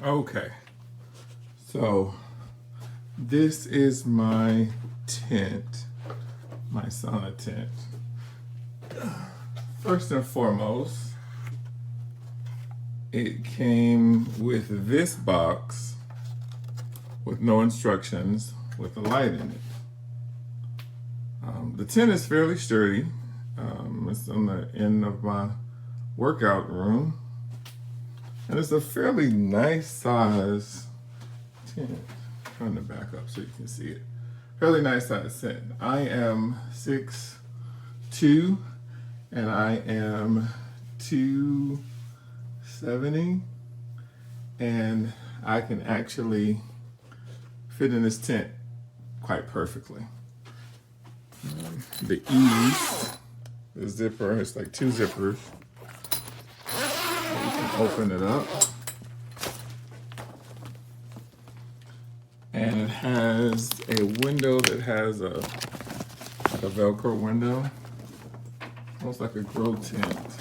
Okay, so this is my tent, my sauna tent. First and foremost, it came with this box with no instructions with a light in it. The tent is fairly sturdy. It's on the end of my workout room. And it's a fairly nice size tent. Trying to back up so you can see it. Fairly nice size tent. I am 6'2", and I am 270, and I can actually fit in this tent quite perfectly. The ease, the zipper, it's like 2 zippers. You can open it up. And it has a window that has a Velcro window, almost like a grow tent.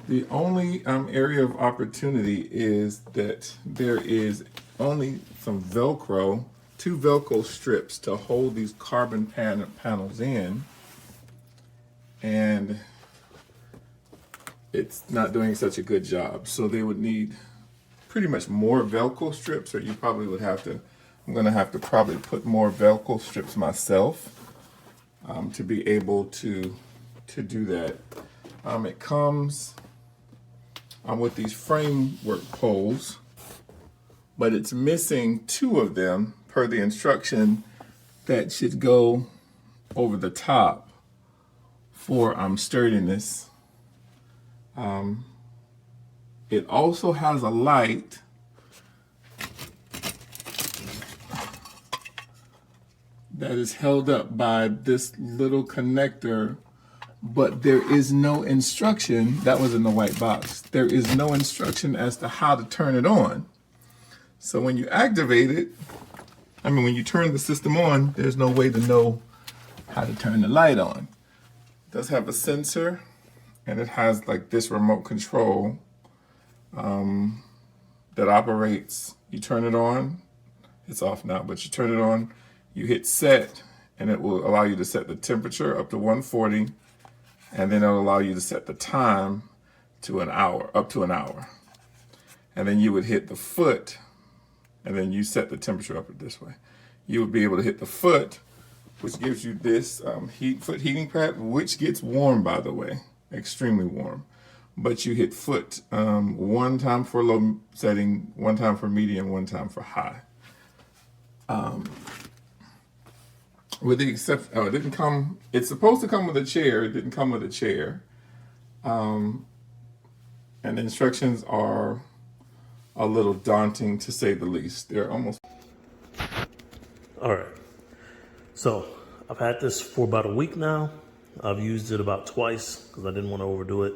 The only area of opportunity is that there is only some Velcro, 2 Velcro strips to hold these carbon panels in, and it's not doing such a good job. So they would need pretty much more Velcro strips, or you probably would have to, I'm gonna have to probably put more Velcro strips myself to be able to do that. It comes with these framework poles, but it's missing 2 of them per the instruction that should go over the top for sturdiness. It also has a light that is held up by this little connector, but there is no instruction. That was in the white box. There is no instruction as to how to turn it on. So when you activate it, when you turn the system on, there's no way to know how to turn the light on. It does have a sensor, and it has like this remote control that operates. You turn it on, it's off now, but you turn it on, you hit set, and it will allow you to set the temperature up to 140, and then it'll allow you to set the time to an hour, up to an hour. And then you would hit the foot, and then you set the temperature up this way. You would be able to hit the foot, which gives you this foot heating pad, which gets warm, by the way, extremely warm. But you hit foot 1 time for low setting, 1 time for medium, 1 time for high. With the exception, it didn't come, it's supposed to come with a chair, it didn't come with a chair. And the instructions are a little daunting, to say the least. They're almost... All right, so I've had this for about a week now. I've used it about twice because I didn't want to overdo it.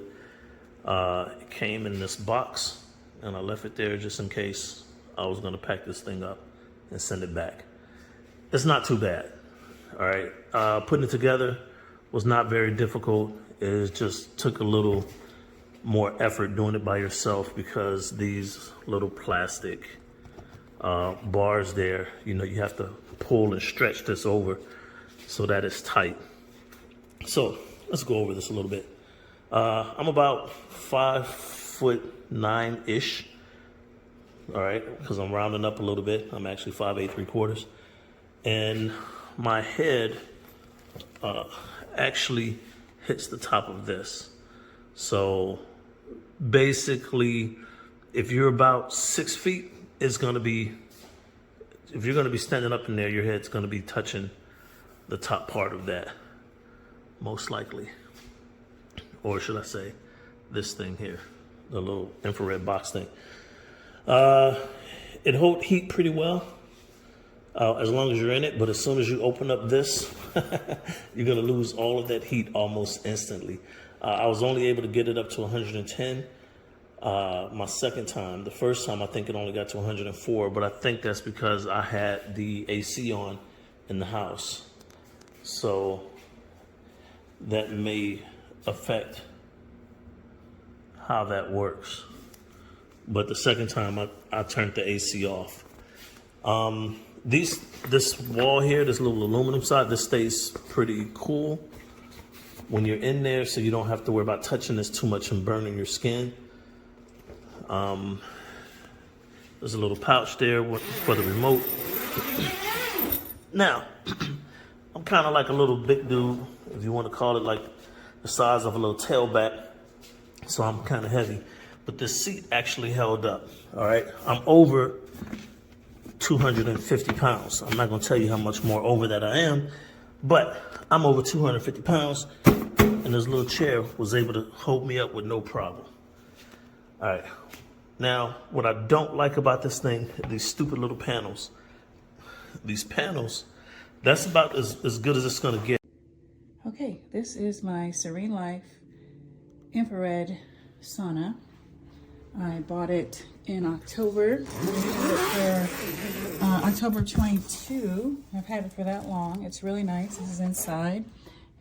It came in this box, and I left it there just in case I was going to pack this thing up and send it back. It's not too bad. All right, putting it together was not very difficult. It just took a little more effort doing it by yourself because these little plastic bars there, you have to pull and stretch this over so that it's tight. So let's go over this a little bit. I'm about 5'9" all right, because I'm rounding up a little bit. I'm actually 5'8" 3/4, and my head actually hits the top of this. So basically, if you're about 6 feet, if you're going to be standing up in there, your head's going to be touching the top part of that, most likely. Or should I say, this thing here, the little infrared box thing. It holds heat pretty well, as long as you're in it, but as soon as you open up this, you're gonna lose all of that heat almost instantly. I was only able to get it up to 110 my second time. The first time, I think it only got to 104, but I think that's because I had the AC on in the house. So that may affect how that works. but the second time I turned the AC off. This wall here, this little aluminum side, this stays pretty cool when you're in there, so you don't have to worry about touching this too much and burning your skin. There's a little pouch there for the remote. Now, I'm kind of like a little big dude, if you want to call it, like the size of a little tailback. So I'm kind of heavy, but this seat actually held up. All right, I'm over 250 pounds. I'm not gonna tell you how much more over that I am, but I'm over 250 pounds, and this little chair was able to hold me up with no problem. All right, now what I don't like about this thing, these stupid little panels. These panels, that's about as good as it's gonna get. Okay, this is my SereneLife infrared sauna. I bought it in October. For October 22. I've had it for that long. It's really nice. This is inside.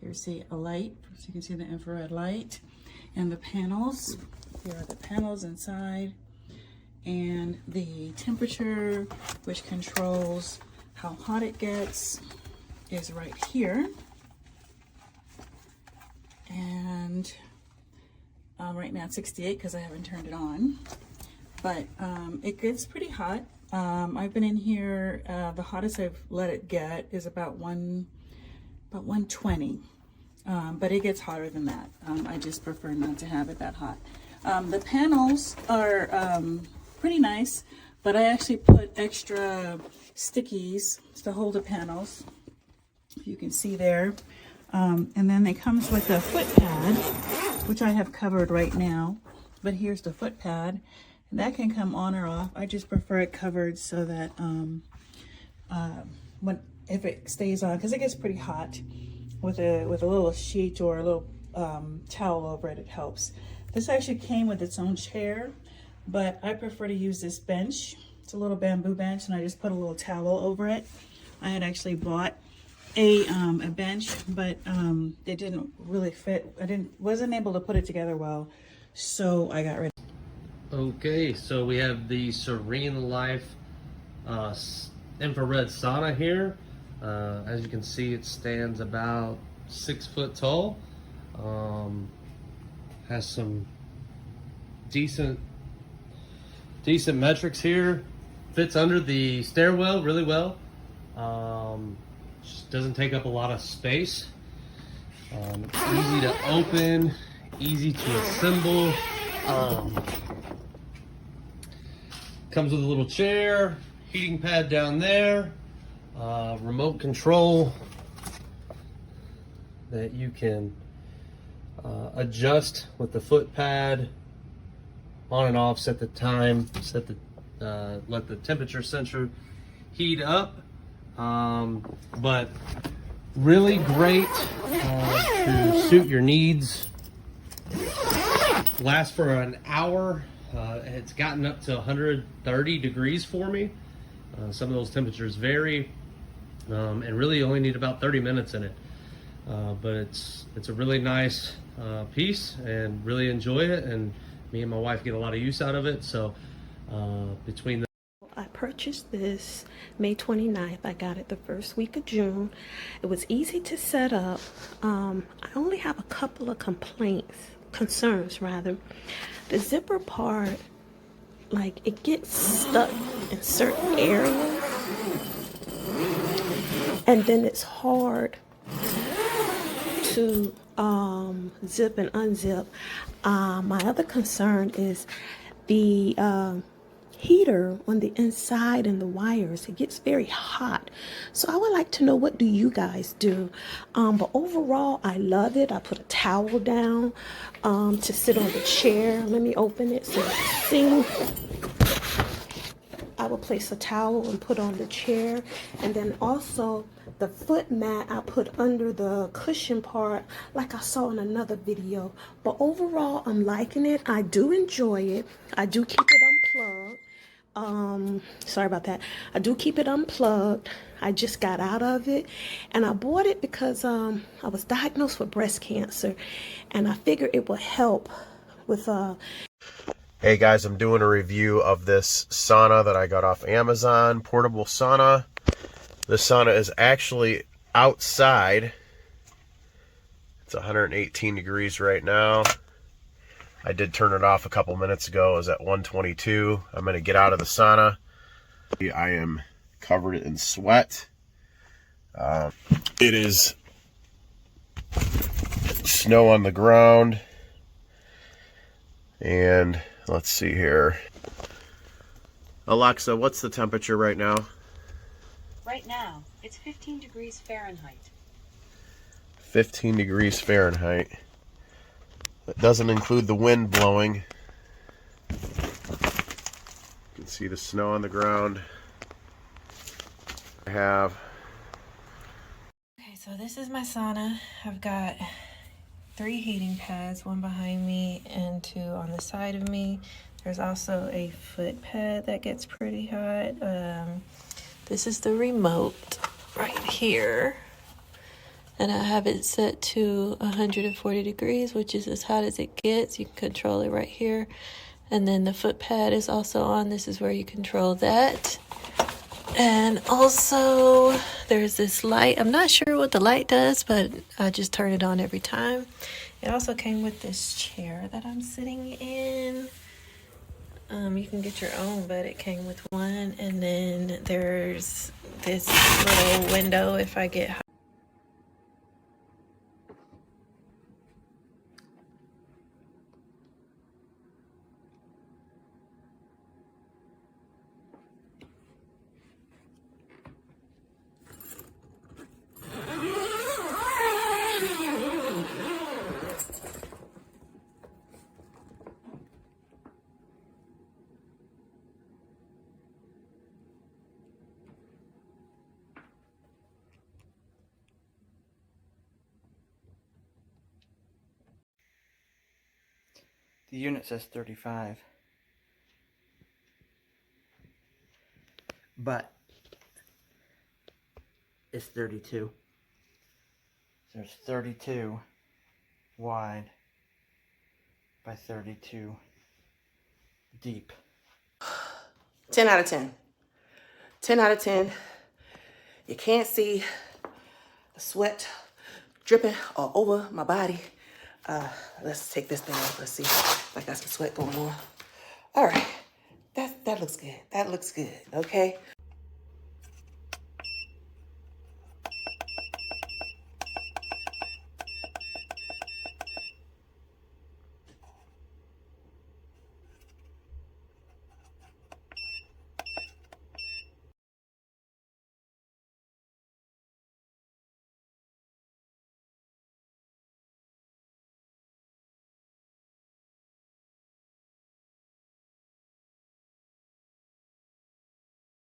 Here's a light, so you can see the infrared light and the panels. Here are the panels inside, and the temperature, which controls how hot it gets, is right here. And right now it's 68 because I haven't turned it on, but it gets pretty hot. I've been in here, the hottest I've let it get is about 120, but it gets hotter than that. I just prefer not to have it that hot. The panels are pretty nice, but I actually put extra stickies to hold the panels, if you can see there. And then it comes with a foot pad, which I have covered right now, but here's the foot pad, and that can come on or off. I just prefer it covered so that if it stays on, because it gets pretty hot, with a little sheet or a little towel over it, it helps. This actually came with its own chair, but I prefer to use this bench. It's a little bamboo bench, and I just put a little towel over it. I had actually bought a bench, but it didn't really fit. Wasn't able to put it together well, so I got rid of it. Okay, so we have the SereneLife infrared sauna here. As you can see, it stands about 6 foot tall. Has some decent metrics here. Fits under the stairwell really well. Just doesn't take up a lot of space. It's easy to open, easy to assemble. Comes with a little chair, heating pad down there, remote control that you can adjust with the foot pad, on and off, set the time, let the temperature sensor heat up. But really great to suit your needs. Lasts for an hour. It's gotten up to 130 degrees for me. Some of those temperatures vary, and really only need about 30 minutes in it. But it's a really nice piece, and really enjoy it, and me and my wife get a lot of use out of it. So between the I purchased this May 29th. I got it the first week of June. It was easy to set up. I only have a couple of concerns rather. The zipper part, like, it gets stuck in certain areas, and then it's hard to zip and unzip. My other concern is the heater on the inside and the wires. It gets very hot, so I would like to know, what do you guys do? But overall, I love it. I put a towel down to sit on the chair. Let me open it so you can see. I will place a towel and put on the chair, and then also the foot mat I put under the cushion part, like I saw in another video. But overall, I'm liking it. I do enjoy it. I do keep it unplugged. Sorry about that. I do keep it unplugged. I just got out of it, and I bought it because I was diagnosed with breast cancer, and I figured it would help with Hey guys, I'm doing a review of this sauna that I got off Amazon, portable sauna. This sauna is actually outside. It's 118 degrees right now. I did turn it off a couple minutes ago. It was at 122. I'm going to get out of the sauna. I am covered in sweat. It is snow on the ground. And let's see here. Alexa, what's the temperature right now? Right now, it's 15 degrees Fahrenheit. 15 degrees Fahrenheit. That doesn't include the wind blowing. You can see the snow on the ground. Okay, so this is my sauna. I've got 3 heating pads, 1 behind me and 2 on the side of me. There's also a foot pad that gets pretty hot. This is the remote right here. And I have it set to 140 degrees, which is as hot as it gets. You can control it right here. And then the foot pad is also on. This is where you control that. And also, there's this light. I'm not sure what the light does, but I just turn it on every time. It also came with this chair that I'm sitting in. You can get your own, but it came with one. And then there's this little window if I get hot. The unit says 35. But it's 32. There's 32 wide by 32 deep. 10 out of 10. 10 out of 10. You can't see the sweat dripping all over my body. Let's take this thing off. Let's see if I got some sweat going on. All right. That looks good. That looks good. Okay.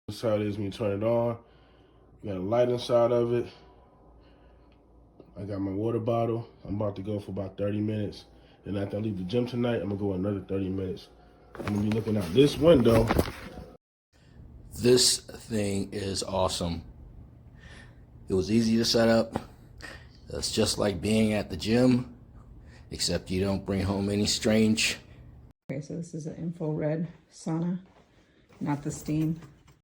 That's how it is when you turn it on. You got a light inside of it. I got my water bottle. I'm about to go for about 30 minutes. And after I leave the gym tonight, I'm gonna go another 30 minutes. I'm gonna be looking out this window. This thing is awesome. It was easy to set up. It's just like being at the gym, except you don't bring home any strange. Okay, so this is an infrared sauna, not the steam.